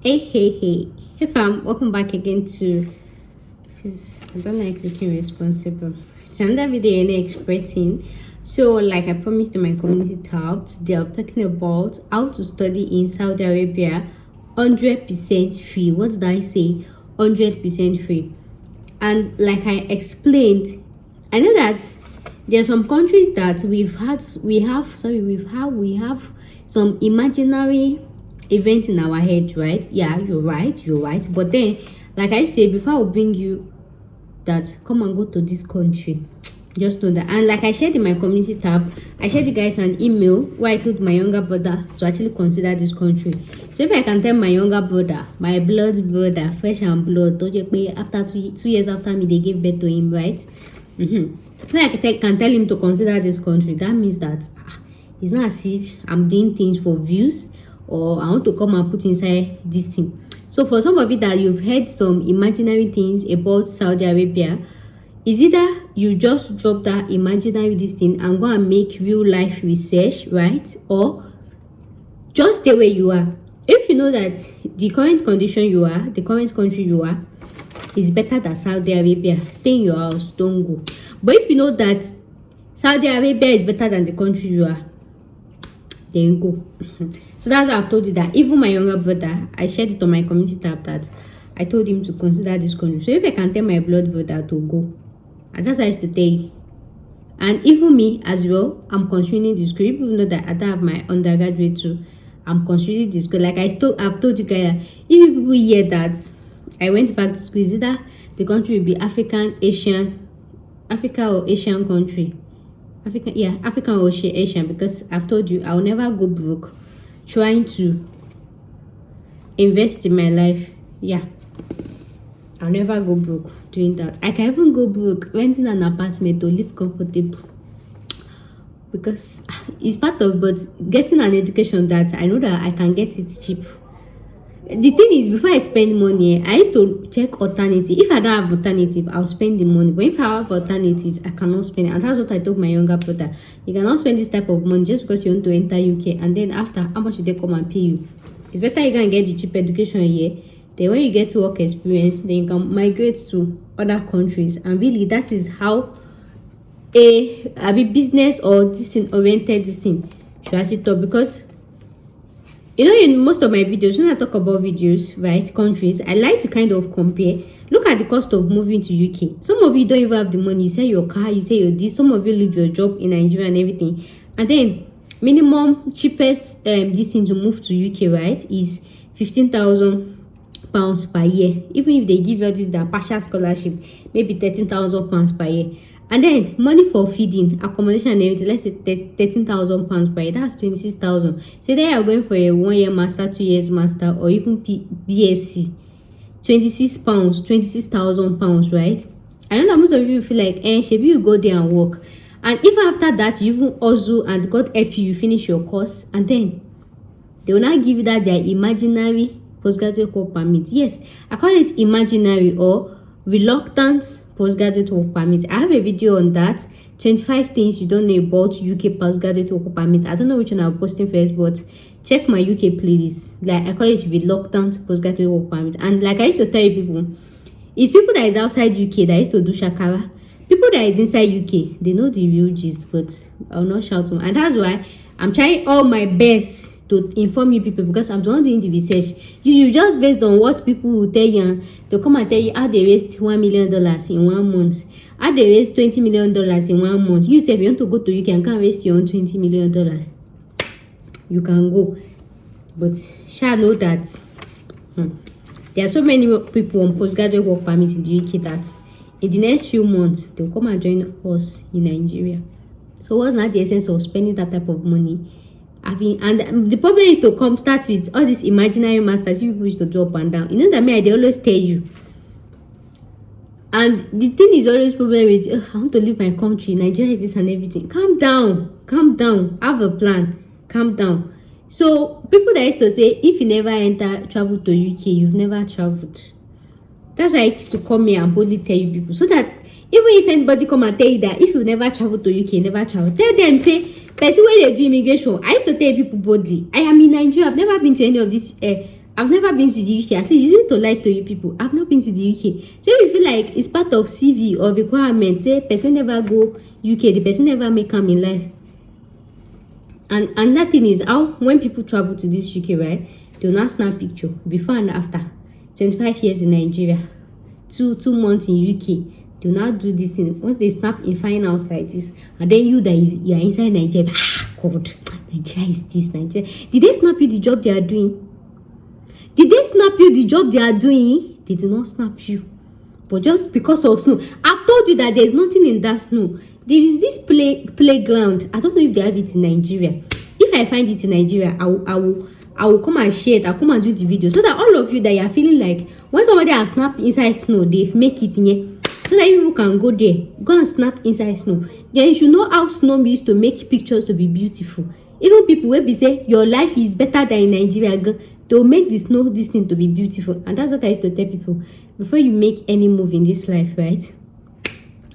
Hey fam, welcome back again to I don't like looking responsible. It's another video you're not expecting. So like I promised in my community tab, today I'm talking about how to study in Saudi Arabia 100% free. What did I say? 100% free. And like I explained, I know that there are some countries that we have some imaginary event in our head, right? Yeah, you're right. But then, like I said before, I'll bring you that come and go to this country. Just know that. And like I shared in my community tab, I shared you guys an email where I told my younger brother to actually consider this country. So if I can tell my younger brother, my blood brother, flesh and blood, after two years after me they gave birth to him, right? If I can tell him to consider this country, that means that it's not as if I'm doing things for views or I want to come and put inside this thing. So for some of you that you've heard some imaginary things about Saudi Arabia, is either you just drop that imaginary this thing and go and make real life research, right? Or just stay where you are. If you know that the current condition you are, the current country you are, is better than Saudi Arabia, stay in your house, don't go. But if you know that Saudi Arabia is better than the country you are, then go. So that's why I've told you that. Even my younger brother, I shared it on my community tab that I told him to consider this country. So if I can tell my blood brother to go, and that's what I used to take. And even me as well, I'm continuing this school. People know that I don't have my undergraduate too. I'm continuing this school. Like I've told you guys, if people hear that I went back to school, is either the country will be Africa or Asian country. African or Asian, because I've told you I'll never go broke trying to invest in my life. I'll never go broke doing that. I can even go broke renting an apartment to live comfortable, because it's part of, but getting an education that I know that I can get it cheap. The thing is, before I spend money, I used to check alternative. If I don't have alternative, I'll spend the money. But if I have alternative, I cannot spend it. And that's what I told my younger brother. You cannot spend this type of money just because you want to enter UK. And then after, how much will they come and pay you? It's better you can get the cheap education here. Then when you get to work experience, then you can migrate to other countries. And really, that is how a business or this thing oriented this thing should actually talk. Because you know, in most of my videos, when I talk about videos, right, countries, I like to kind of compare. Look at the cost of moving to UK. Some of you don't even have the money. You sell your car, you sell your this. Some of you leave your job in Nigeria and everything. And then minimum cheapest this thing to move to UK, right, is £15,000 per year. Even if they give you this the partial scholarship, maybe £13,000 per year. And then money for feeding, accommodation and everything, let's say £13,000 per year, that's 26,000. So then you're going for a 1 year master, 2 years master, or even BSc, £26,000, right? I know that most of you feel like, maybe you go there and work. And even after that, you even also, and God help you, you finish your course, and then they will not give you that their imaginary postgraduate work permit. Yes, I call it imaginary or reluctant postgraduate work permit. I have a video on that, 25 things you don't know about UK postgraduate work permit. I don't know which one I'm posting first, but check my UK playlist. Like I call it reluctant postgraduate work permit. And like I used to tell you people, it's people that is outside UK that used to do shakara. People that is inside UK, they know the real gist, but I'll not shout them. And that's why I'm trying all my best to inform you people, because I'm the one doing the research. You just based on what people will tell you, and they'll come and tell you how they raised $1 million in 1 month, how they raised $20 million in 1 month. You say if you want to go to UK and can raise your own $20 million, you can go. But shall know that there are so many people on postgraduate work permit in the UK that in the next few months they'll come and join us in Nigeria. So what's not the essence of spending that type of money? And the problem is to start with all these imaginary masters you people used to do up and down. You know that they always tell you. And the thing is always problem with, I want to leave my country, Nigeria is this and everything. Calm down, have a plan, calm down. So people that used to say, if you never travel to UK, you've never traveled. That's why I used to come here and boldly tell you people, so that even if anybody come and tell you that if you never travel to UK, never travel, tell them, say, person when they do immigration, I used to tell people boldly, I am in Nigeria, I've never been to any of these I've never been to the UK. At least, easy to lie to you people. I've not been to the UK. So if you feel like it's part of CV or requirement, say person never go UK, the person never make come in life. And that thing is how when people travel to this UK, right? They'll not snap picture before and after. 25 years in Nigeria, 2 months in UK. Do not do this thing. Once they snap in fine house like this, and then you are inside Nigeria. God, Nigeria is this Nigeria. Did they snap you the job they are doing? Did they snap you the job they are doing? They do not snap you. But just because of snow. I've told you that there's nothing in that snow. There is this playground. I don't know if they have it in Nigeria. If I find it in Nigeria, I will come and share it. I'll come and do the video. So that all of you that you are feeling like when somebody has snapped inside snow, they make it in here. So that you can go there. Go and snap inside snow. Then you should know how snow used to make pictures to be beautiful. Even people will be say your life is better than in Nigeria. They'll make the snow this thing to be beautiful. And that's what I used to tell people. Before you make any move in this life, right?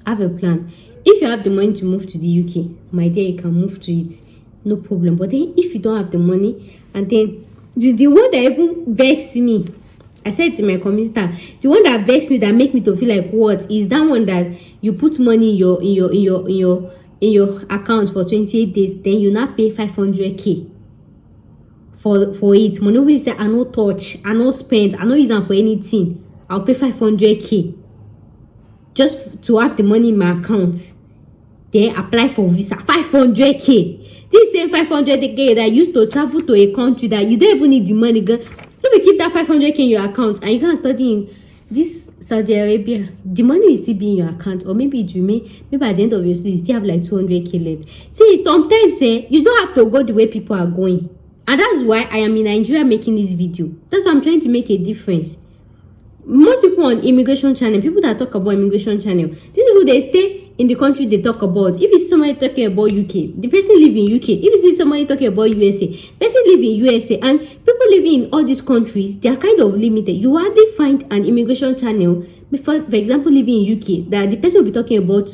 Have a plan. If you have the money to move to the UK, my dear, you can move to it. No problem. But then if you don't have the money, and then the one that even vexed me, I said to my community, the one that vexed me, that make me to feel like what is that one that you put money in your account for 28 days, then you now pay 500k for it. Money we say I no touch, I no spend, I no use them for anything. I'll pay 500k just to have the money in my account. Then apply for visa. 500k. This same 500k that used to travel to a country that you don't even need the money. Let me keep that 500k in your account and you can study in this Saudi Arabia. The money will still be in your account, or maybe it will maybe at the end of your study you still have like 200k left. See, sometimes you don't have to go the way people are going. And that's why I am in Nigeria making this video. That's why I'm trying to make a difference. Most people on immigration channel, people that talk about immigration channel, these people, they stay in the country they talk about. If you see somebody talking about UK, the person live in UK. If you see somebody talking about USA, the person live in USA. And people living in all these countries, they are kind of limited. You hardly find an immigration channel, for example, living in UK, that the person will be talking about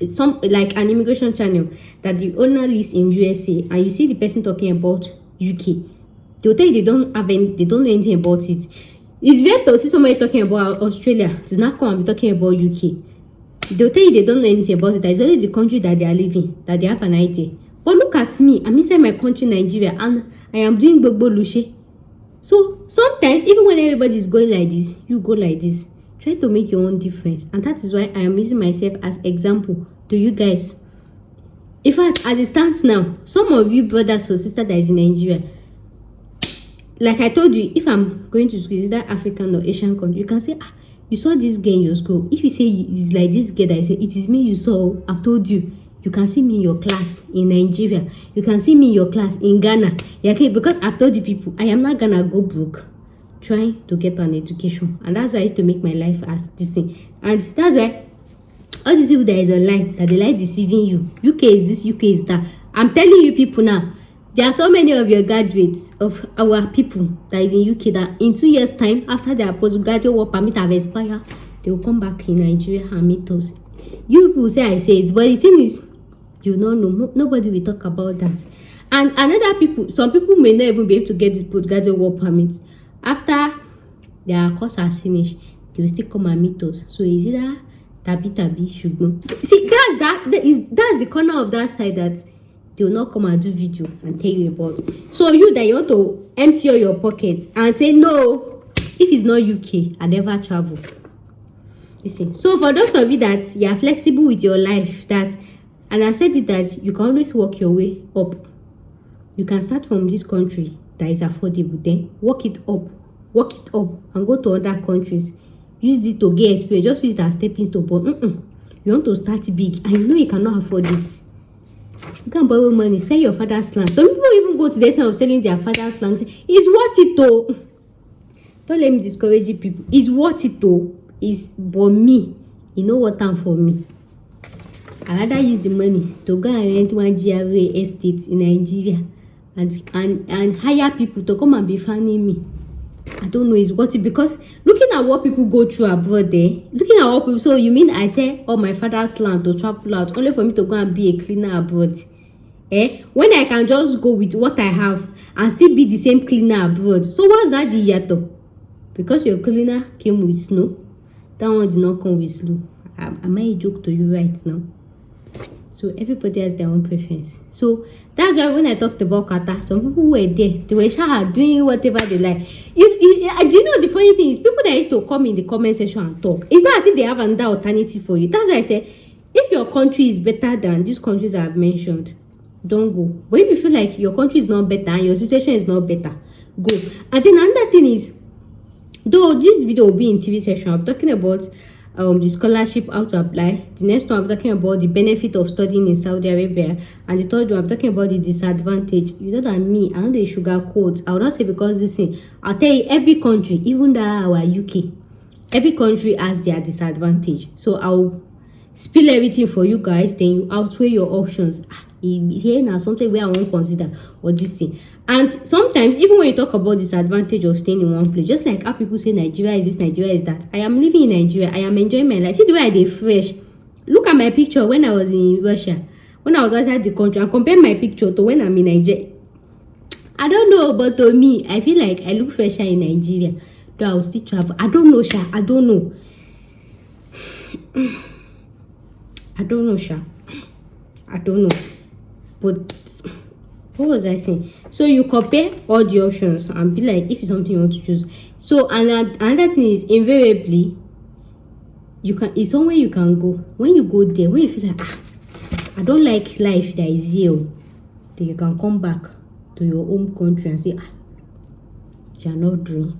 some like an immigration channel that the owner lives in USA, and you see the person talking about UK. They'll tell you they don't know anything about it. It's weird to see somebody talking about Australia to not come and be talking about UK. They'll tell you they don't know anything about it. That it's only the country that they are living that they have an idea. But look at me, I'm inside my country, Nigeria, and I am doing Gbogbo Lushe. So sometimes, even when everybody is going like this, you go like this. Try to make your own difference. And that is why I am using myself as example to you guys. In fact, as it stands now, some of you brothers or sisters that is in Nigeria, like I told you, if I'm going to school, is that African or Asian country, you can say, you saw this girl in your school. If you say it's like this girl that I say, it is me you saw. I've told you. You can see me in your class in Nigeria. You can see me in your class in Ghana. Yeah, okay, because I've told you people, I am not gonna go broke trying to get an education. And that's why I used to make my life as this thing. And that's why all these people that is online, that they like deceiving you. UK is this, UK is that. I'm telling you people now, there are so many of your graduates, of our people that is in UK, that in 2 years time, after their postgraduate work permit have expired, they will come back in Nigeria and meet us. You people say I say it, but the thing is, you don't know. Nobody will talk about that. And another people, some people may not even be able to get this postgraduate work permit. After their course has finished, they will still come and meet us. So is it that tabi should know? See, that's the corner of that side that they will not come and do video and tell you about. So you that you want to empty all your pockets and say no, if it's not UK, I never travel. You see. So for those of you that you are flexible with your life, that, and I've said it, that you can always work your way up. You can start from this country that is affordable, then work it up, and go to other countries. Use it to get experience. Just use that stepping stone. But you want to start big, and you know you cannot afford it. You can borrow money, sell your father's land. Some people even go to the extent of selling their father's land. It's worth it though. Don't let me discourage you people. It's worth it though. It's for me. You know what time for me. I rather use the money to go and rent one GRA estate in Nigeria and hire people to come and be fanning me. I don't know, it's worth it, because looking at what people go through abroad there, looking at what people, so you mean I say, oh, my father's land to travel out only for me to go and be a cleaner abroad? When I can just go with what I have and still be the same cleaner abroad. So what's that the yato? Because your cleaner came with snow, that one did not come with snow. Am I a joke to you right now? So everybody has their own preference. So that's why when I talked about Qatar, some people were there. They were doing whatever they like. Do you know the funny thing is, people that used to come in the comment section and talk, it's not as if they have another alternative for you. That's why I said, if your country is better than these countries I have mentioned, don't go. But if you feel like your country is not better and your situation is not better, go. And then another thing is, though this video will be in TV session, I'm talking about the scholarship, how to apply. The next one I'm talking about the benefit of studying in Saudi Arabia, and the third one I'm talking about the disadvantage. You know that me, I know the sugar quotes. I will not say because this thing, I'll tell you, every country, even that our UK, every country has their disadvantage. So I'll spill everything for you guys, then you outweigh your options. Here now something where I won't consider or this thing. And sometimes even when you talk about disadvantage of staying in one place, just like how people say Nigeria is this, Nigeria is that, I am living in Nigeria, I am enjoying my life. See the way I dey fresh. Look at my picture when I was in Russia, when I was outside the country, and compare my picture to when I'm in Nigeria. I don't know, but to me, I feel like I look fresher in Nigeria, though I will still travel. I don't know, Sha. I don't know. I don't know, Sha. I don't know. But what was I saying? So you compare all the options and be like, if it's something you want to choose. So another thing is, invariably, it's somewhere you can go. When you go there, when you feel like, I don't like life that is here, then you can come back to your home country and say, you're not doing.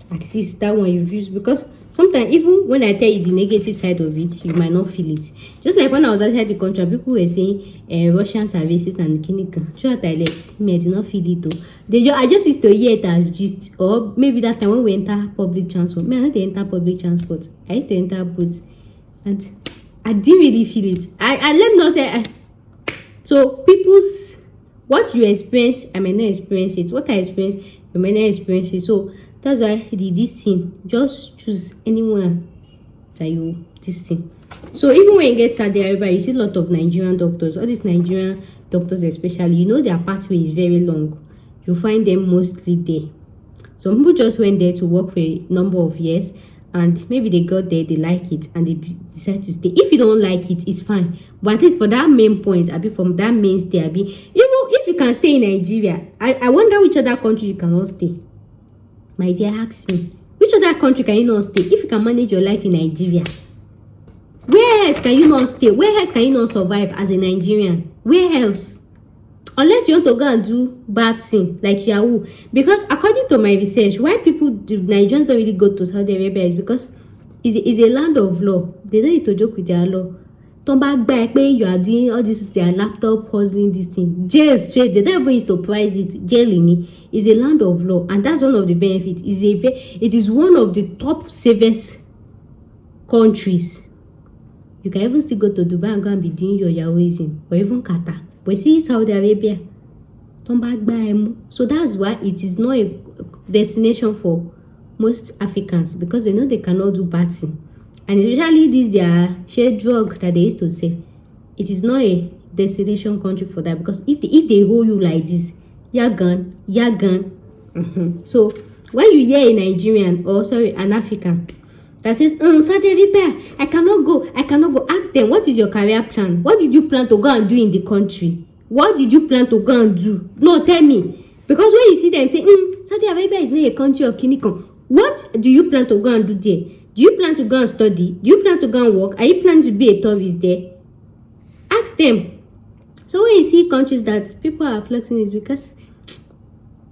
At least that one you've used, because sometimes even when I tell you the negative side of it, you might not feel it. Just like when I was outside the country, people were saying Russian services and clinical. Sure, I let me, I did not feel it though. I just used to hear it as gist, or maybe that time when we enter public transport. Me, I don't enter public transport. I used to enter boats, and I didn't really feel it. I let me not say. So people's, what you experience, I may not experience it. What I experience, you may not experience it. So that's why this thing, just choose anyone that you this thing. So even when you get Saudi Arabia, you see a lot of Nigerian doctors. All these Nigerian doctors especially, you know their pathway is very long. You find them mostly there. Some people just went there to work for a number of years, and maybe they got there, they like it, and they decide to stay. If you don't like it, it's fine. But at least for that main point, I'll be from that mainstay, I'll be, if you can stay in Nigeria, I wonder which other country you cannot stay. My dear, ask me, which other country can you not stay? If you can manage your life in Nigeria, where else can you not stay? Where else can you not survive as a Nigerian? Where else? Unless you want to go and do bad thing like Yahoo. Because according to my research, why Nigerians don't really go to Saudi Arabia is because it's a land of law. They don't used to joke with their law. Turn back, you are doing all this, their laptop puzzling this thing. Jail straight. They don't even used to price it. Jail is a land of law, and that's one of the benefits. It is one of the top safest countries. You can even still go to Dubai and go and be doing your Yahooism, or even Qatar. But see Saudi Arabia, turn back. So that's why it is not a destination for most Africans, because they know they cannot do bad thing. And especially this their share drug that they used to say, it is not a destination country for that, because if they hold you like this, you're gone. So when you hear a Nigerian, or sorry, an African that says, Saudi Arabia, I cannot go, ask them, what is your career plan? What did you plan to go and do in the country? What did you plan to go and do? No, tell me. Because when you see them say, Saudi Arabia is not a country of Kinikon, what do you plan to go and do there? Do you plan to go and study? Do you plan to go and work? Are you planning to be a tourist there? Ask them. So when you see countries that people are flexing, is because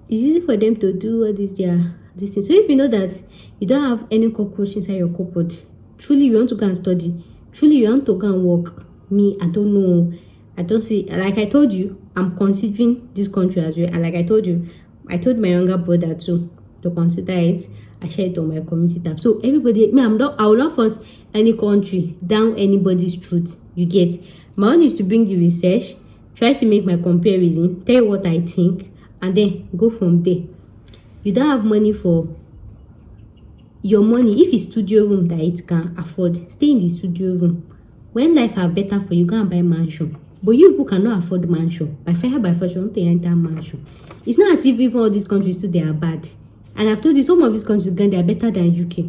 it's easy for them to do all this thing. So if you know that you don't have any cockroach inside your cupboard, truly you want to go and study, truly you want to go and work, me, I don't know. I don't see, like I told you, I'm considering this country as well. And like I told you, I told my younger brother too to consider it. I share it on my community tab. So everybody, I will not force any country down anybody's truth. You get. My own is to bring the research, try to make my comparison, tell you what I think, and then go from there. You don't have money for your money. If it's studio room that it can afford, stay in the studio room. When life are better for you, go and buy mansion. But you people cannot afford mansion. By fire, by force, you want to enter mansion. It's not as if even all these countries too, they are bad. And I've told you, some of these countries, again, they are better than UK.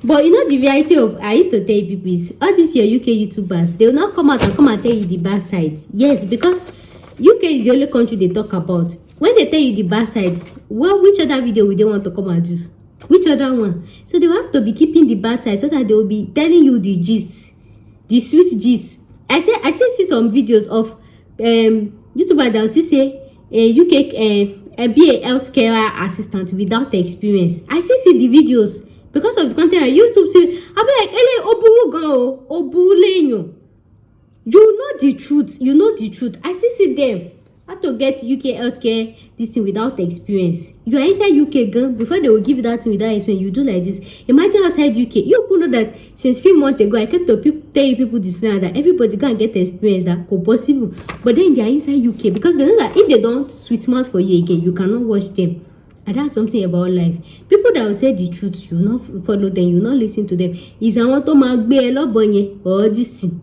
But you know, the reality of, I used to tell people is, all these your UK YouTubers, they will not come out and come and tell you the bad side. Yes, because UK is the only country they talk about. When they tell you the bad side, well, which other video would they want to come and do? Which other one? So they will have to be keeping the bad side so that they will be telling you the gist, the sweet gist. I still see some videos of YouTubers that will still say UK be a healthcare assistant without experience. I still see the videos because of the content on YouTube. I'll be like, "Ele obulenyo." You know the truth. You know the truth. I still see them. How to get UK healthcare this thing without experience. You are inside UK girl, before they will give you that thing without experience, you do like this. Imagine outside UK. You people know that since few months ago, I kept to tell you people this now that everybody can get the experience that could possible. But then they are inside UK because they know that if they don't sweet mouth for you again, you cannot watch them. And that's something about life. People that will say the truth, you will not follow them, you will not listen to them. Is I want to magbe elobonye or this thing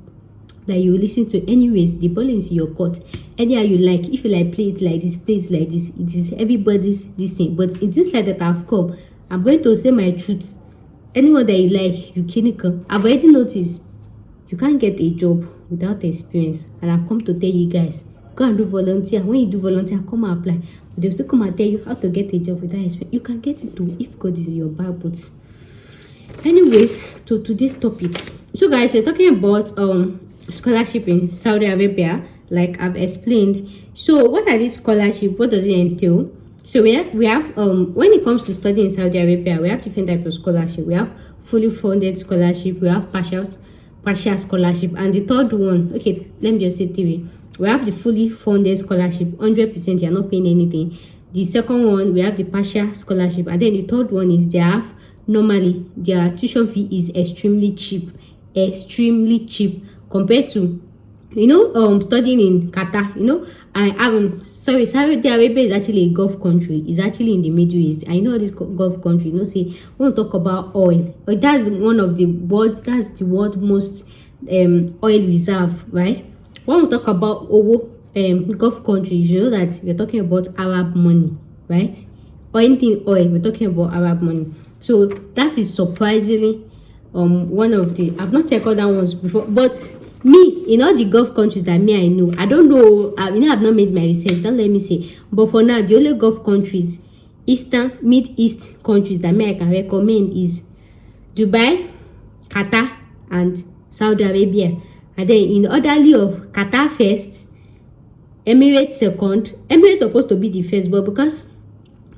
that you will listen to. Anyways, the ball is in your court. Anyhow you like. If you like, play it like this, play it like this. It is everybody's this thing. But in this life that I've come, I'm going to say my truth. Anyone that you like, you clinical. I've already noticed you can't get a job without experience. And I've come to tell you guys, go and do volunteer. When you do volunteer, come and apply. But they'll still come and tell you how to get a job without experience. You can get it too if God is in your back. But anyways, to today's topic. So guys, we're talking about scholarship in Saudi Arabia, like I've explained. So what are these scholarships? What does it entail? So we have when it comes to studying in Saudi Arabia, we have different types of scholarship. We have fully funded scholarship, we have partial scholarship, and the third one, okay, let me just say three. We have the fully funded scholarship, 100%, you're not paying anything. The second one, we have the partial scholarship, and then the third one is normally their tuition fee is extremely cheap compared to, you know, studying in Qatar. You know, Saudi Arabia is actually a Gulf country. It's actually in the Middle East. I know this Gulf country, you know, say we want to talk about oil. That's one of the world's, that's the world's most oil reserve, right? When we talk about Gulf countries, you know that we're talking about Arab money, right? Or anything oil, we're talking about Arab money. So that is surprisingly one of the, I've not checked other ones before, but me, in all the Gulf countries that I know, I don't know, you know, I've not made my research, don't let me say, but for now, the only Gulf countries, Mid-East countries that I can recommend is Dubai, Qatar, and Saudi Arabia. And then in the orderly of Qatar first, Emirates second. Emirates supposed to be the first, but because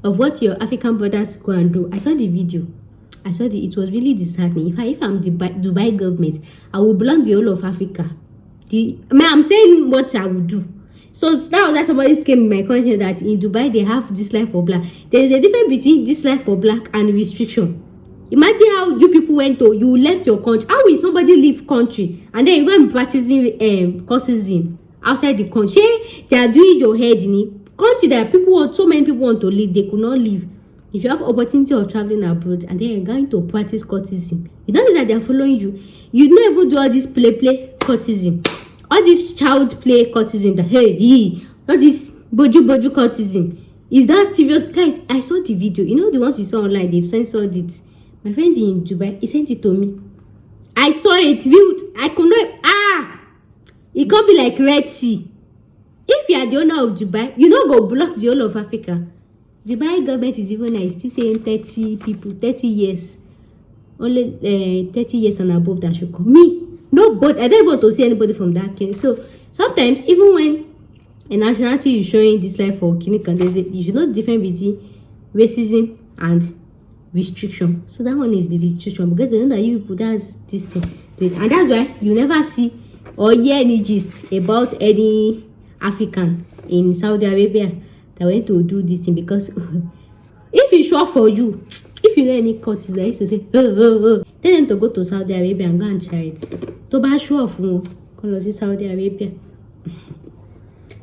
of what your African brothers go and do, I saw the video. It was really disheartening. If I'm the Dubai government, I will block the whole of Africa. I'm saying what I would do. So that was like somebody came in my conscience that in Dubai they have this life for black. There is a difference between this life for black and restriction. Imagine how you people you left your country. How will somebody leave country and then you go and practicing cultism outside the country? They are doing your head in it. Country that so many people want to live, they could not live. If you have opportunity of traveling abroad and then you're going to practice cultism, you don't know that they're following you. You don't even do all this play cultism, all this child play cultism. That all this boju cultism. Is that serious, guys? I saw the video. You know the ones you saw online. They've censored it. My friend in Dubai, he sent it to me. I saw it viewed. I could not. It can't be like Red Sea. If you are the owner of Dubai, you don't go block the whole of Africa. Dubai government is even nice, still saying 30 years. Only 30 years and above that should come. Me, no, but I don't want to see anybody from that case. So sometimes, even when a nationality is showing this life for clinical, you should know the difference between racism and restriction. So that one is the restriction because they know that you people, that's this thing. And that's why you never see or hear any gist about any African in Saudi Arabia that went to do this thing, because if it's sure for you, if you know any courts, I used to say, tell them to go to Saudi Arabia and go and try it. To buy sure for Saudi Arabia.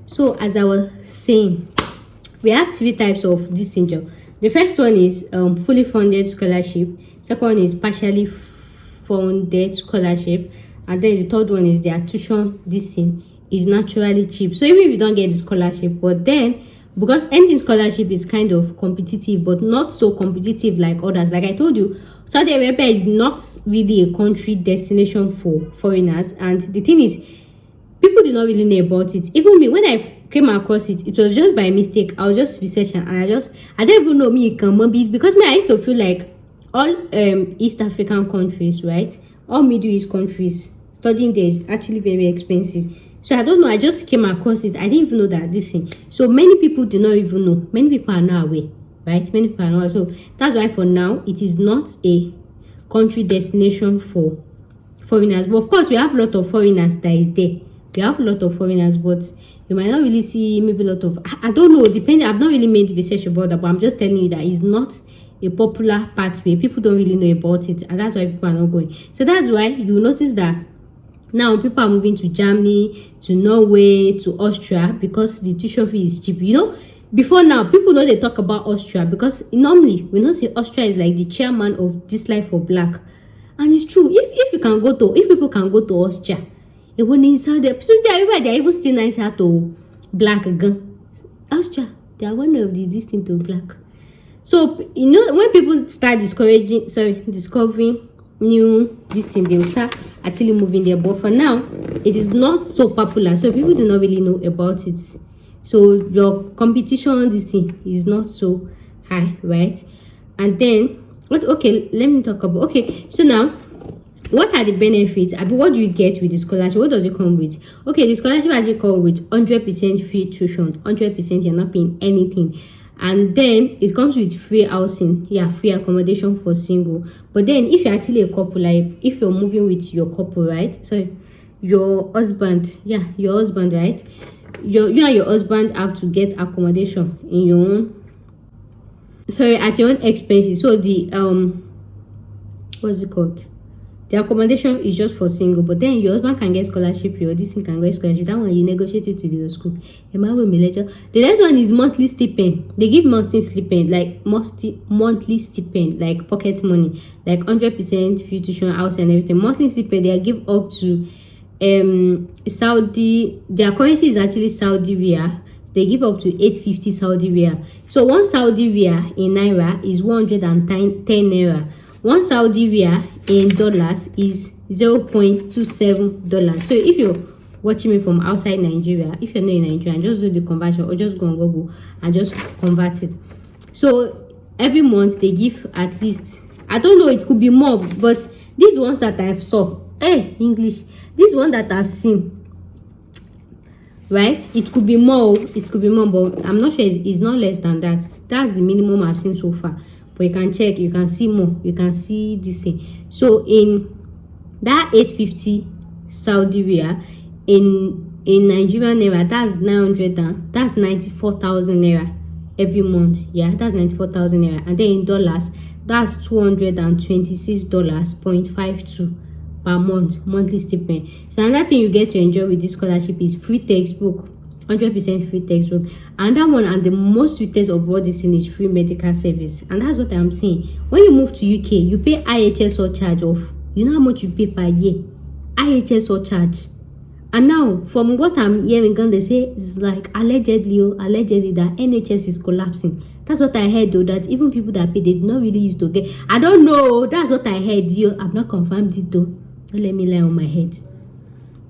So as I was saying, we have three types of this thing. The first one is fully funded scholarship. Second one is partially funded scholarship, and then the third one is their tuition this thing is naturally cheap. So even if you don't get the scholarship, but then because anything scholarship is kind of competitive, but not so competitive like others. Like I told you, Saudi Arabia is not really a country destination for foreigners, and the thing is, people do not really know about it. Even me, when I came across it, it was just by mistake. I was just researching, and I don't even know me can be, because me, I used to feel like all East African countries, right, all Middle East countries, studying there is actually very expensive. So I don't know, I just came across it. I didn't even know that this thing. So many people do not even know. Many people are not aware, right? Many people are not aware. So that's why for now it is not a country destination for foreigners. But of course, we have a lot of foreigners that is there. We have a lot of foreigners, but you might not really see maybe a lot of, I don't know, depending. I've not really made research about that, but I'm just telling you that it's not a popular pathway. People don't really know about it, and that's why people are not going. So that's why you notice that now people are moving to Germany, to Norway, to Austria, because the tuition fee is cheap. You know, before now, people know they talk about Austria, because normally we know say Austria is like the chairman of this life for black. And it's true. If people can go to Austria, it won't inside the so they're even still nicer to black again. Austria, they are one of the distinct to black. So you know, when people start discovering new this thing, they will start actually moving there. But for now, it is not so popular, so people do not really know about it. So your competition, this thing is not so high, right? And then what? Okay, let me talk about. Okay, so now what are the benefits? I mean, what do you get with the scholarship? What does it come with? Okay, the scholarship actually comes with 100% free tuition. 100%, you're not paying anything. And then it comes with free housing, free accommodation for single. But then if you're actually a couple, like if you're moving with your couple, right? So your husband, your husband, right? You and your husband have to get accommodation in your own, at your own expenses. So the what's it called? The accommodation is just for single, but then your husband can get scholarship, your this thing can get scholarship. That one you negotiate it with your school. The next one is monthly stipend. They give monthly stipend, like monthly stipend, like pocket money, like 100% free tuition, house and everything. Monthly stipend they give up to Saudi. Their currency is actually Saudi riyal. They give up to 850 Saudi riyal. So one Saudi riyal in naira is 110 naira. One Saudi riyal in dollars is $0.27. So if you're watching me from outside Nigeria, if you're not in Nigeria, just do the conversion, or just go on Google and just convert it. So every month they give at least, I don't know, it could be more, but these ones that I've saw, English, this one that I've seen, right, it could be more, but I'm not sure it's not less than that. That's the minimum I've seen so far. But you can check, you can see more, you can see this thing. So in that 850 Saudi riyal, in Nigerian naira, that's 94,000 naira every month. That's 94,000 naira. And then in dollars, that's $226.52 per month, monthly stipend. So another thing you get to enjoy with this scholarship is free textbook. 100% free textbook. And that one, and the most sweetest of all this thing, is free medical service. And that's what I'm saying. When you move to UK, you pay IHS surcharge of, you know how much you pay per year? IHS surcharge. And now, from what I'm hearing, they say it's like allegedly that NHS is collapsing. That's what I heard, though, that even people that pay, they did not really used to get. I don't know. That's what I heard, I've not confirmed it, though. Don't let me lie on my head.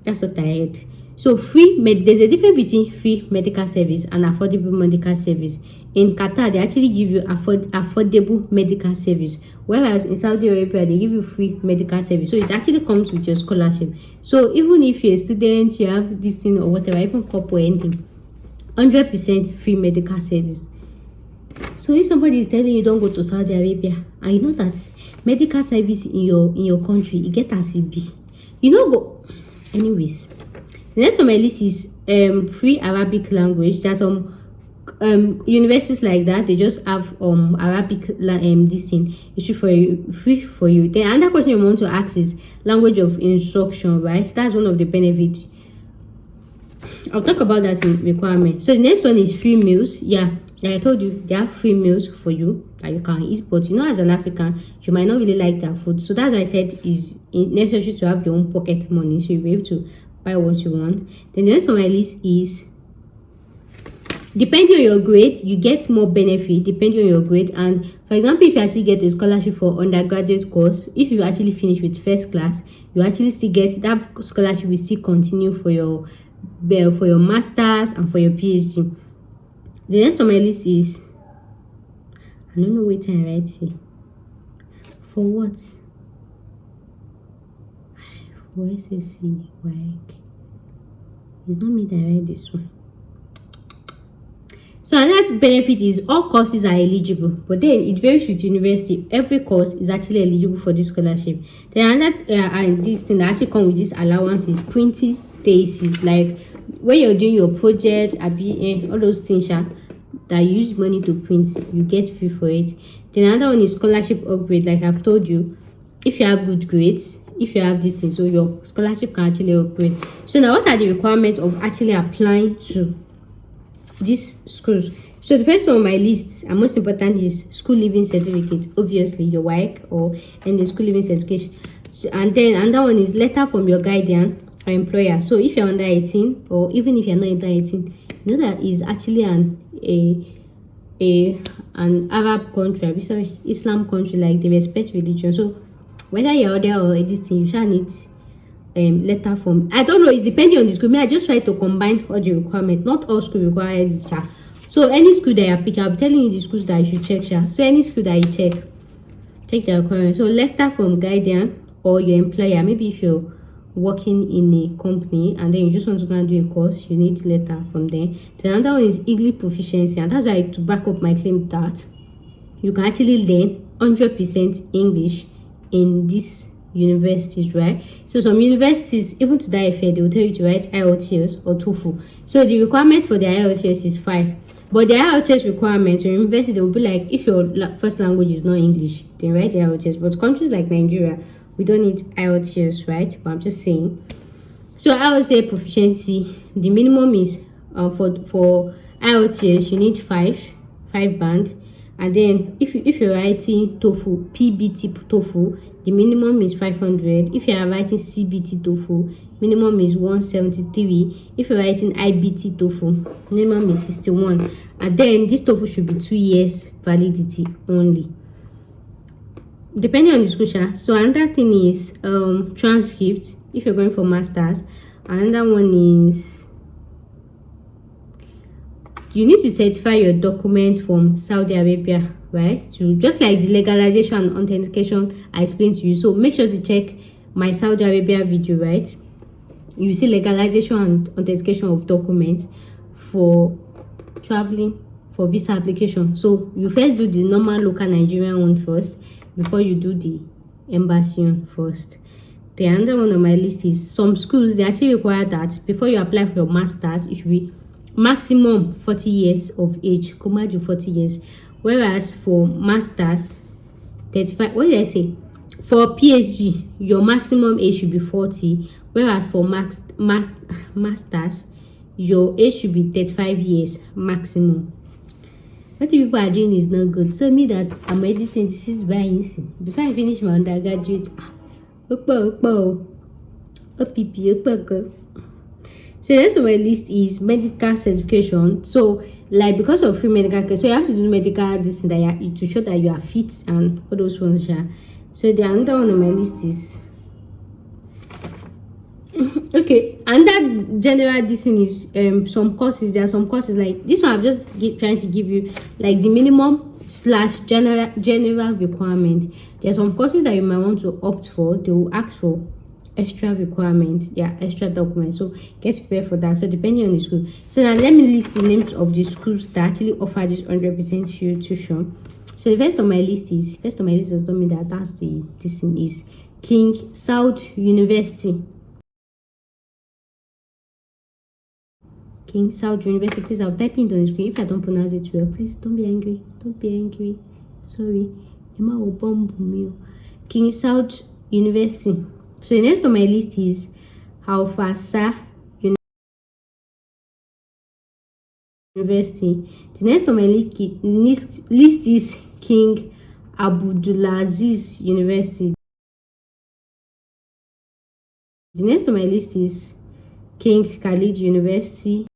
That's what I heard. So there's a difference between free medical service and affordable medical service. In Qatar, they actually give you affordable medical service, whereas in Saudi Arabia, they give you free medical service. So it actually comes with your scholarship. So even if you're a student, you have this thing or whatever, even couple or anything, 100% free medical service. So if somebody is telling you don't go to Saudi Arabia, and you know that medical service in your country, you get as a B, you know go. Anyways, the next on my list is free Arabic language. There's some universities like that, they just have Arabic this thing. It's free for you. Then another question you want to ask is language of instruction, right? That's one of the benefits. I'll talk about that in requirement. So the next one is free meals. Like I told you, there are free meals for you that you can eat, but you know, as an African, you might not really like that food. So that's why I said it's necessary to have your own pocket money, so you'll be able to buy what you want. Then the next on my list is, depending on your grade, you get more benefit depending on your grade. And for example, if you actually get a scholarship for undergraduate course, if you actually finish with first class, you actually still get that scholarship will still continue for your masters and for your PhD. The next on my list is, I don't know what I write here. For what? For SSC, like, it's not me that write this one. So another benefit is all courses are eligible, but then it varies with university. Every course is actually eligible for this scholarship. Then another and this thing that actually comes with this allowance is printing thesis. Like when you're doing your project, all those things that you use money to print, you get fee for it. Then another one is scholarship upgrade. Like I've told you, if you have good grades, if you have this thing, so your scholarship can actually upgrade. So now, what are the requirements of actually applying to these schools? So the first one on my list and most important is school living certificate, obviously your WAEC or any school living certificate. And then another one is letter from your guardian or employer. So if you're under 18, or even if you're not under 18, you know that is actually an Arab country, sorry, Islam country, like they respect religion. So whether you're there or editing, you shall need letter from, I don't know, it's depending on the school. I just try to combine all the requirements. Not all school requires it. So any school that you're picking, I'll be telling you the schools that you should check. So any school that you check the requirements. So letter from guardian or your employer. Maybe if you're working in a company and then you just want to go and do a course, you need letter from them. The another one is English proficiency, and that's why, to back up my claim that you can actually learn 100% English in these universities, right? So some universities, even to that effect, they will tell you to write IELTS or TOEFL. So the requirements for the IELTS is 5, but the IELTS requirements in university, they will be like, if your first language is not English, then write the IELTS. But countries like Nigeria, we don't need IELTS, right? But I'm just saying. So I would say proficiency, the minimum is for IELTS, you need 5 band. And then if you're writing TOEFL, PBT TOEFL, the minimum is 500. If you are writing CBT TOEFL, minimum is 173. If you're writing IBT TOEFL, minimum is 61. And then this TOEFL should be 2 years validity only, depending on the school. So another thing is transcript. If you're going for masters, another one is you need to certify your document from Saudi Arabia, right? To just like the legalization and authentication I explained to you. So make sure to check my Saudi Arabia video, right? You see legalization and authentication of documents for traveling, for visa application. So you first do the normal local Nigerian one first before you do the embassy one first. The other one on my list is some schools, they actually require that before you apply for your masters, it should be maximum 40 years of age, comma to 40 years. Whereas for masters, 35, what did I say? For PhD, your maximum age should be 40. Whereas for masters, your age should be 35 years maximum. What you people are doing is not good. So me that I'm already 26 buying before I finish my undergraduate. So next on my list is medical certification. So like because of free medical care, so you have to do medical this that to show that you are fit and all those ones. So the other one on my list is okay, and that general this thing is some courses. There are some courses like this one. I'm just trying to give you like the minimum / general requirement. There are some courses that you might want to opt for. They will ask for extra requirement, extra documents. So get prepared for that. So depending on the school. So now let me list the names of the schools that actually offer this 100% free tuition. So the first on my list does not mean that that's this thing is King Saud University. King Saud University. Please, I'll type it on the screen. If I don't pronounce it well, please don't be angry. Don't be angry. Sorry. Emma will bomb me. King Saud University. So the next on my list is Hausa University. The next on my list is King Abdulaziz University. The next on my list is King Khalid University.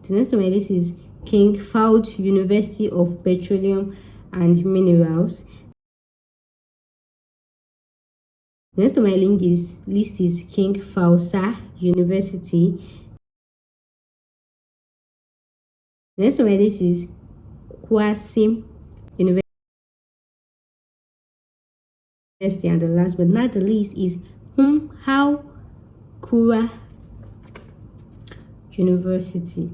The next on my list is King Fahd University of Petroleum and Minerals. The next on my list is King Faisal University. The next on my list is Qasim University. And the last but not the least is How Kura University.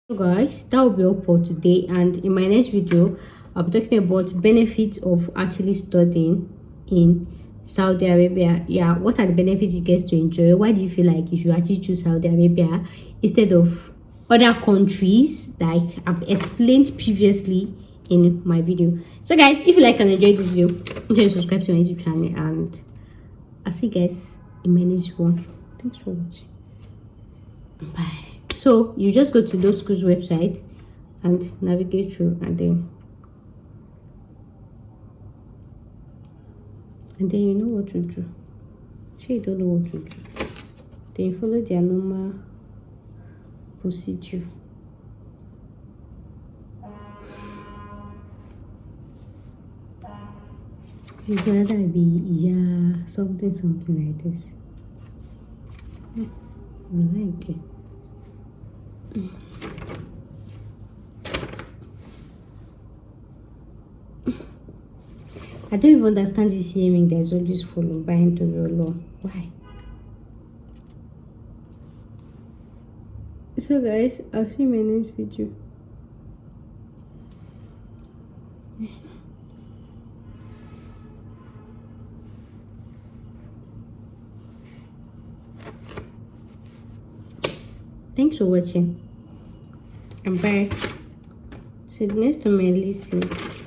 So guys, that will be all for today, and in my next video I'll be talking about benefits of actually studying in Saudi Arabia. Yeah, what are the benefits you get to enjoy? Why do you feel like you should actually choose Saudi Arabia instead of other countries like I've explained previously in my video? So guys, if you like and enjoyed this video, make sure you subscribe to my YouTube channel, and I'll see you guys in my next one. Thanks for watching. Bye. So you just go to those schools website and navigate through, and then you know what to do. Sure, you don't know what to do, then you follow their normal procedure. It's rather be something like this. I like it. I don't even understand this hearing that is always followed by into your law. Why? So guys, I'll see you in my next video. Thanks for watching. I'm back. So the next on my list is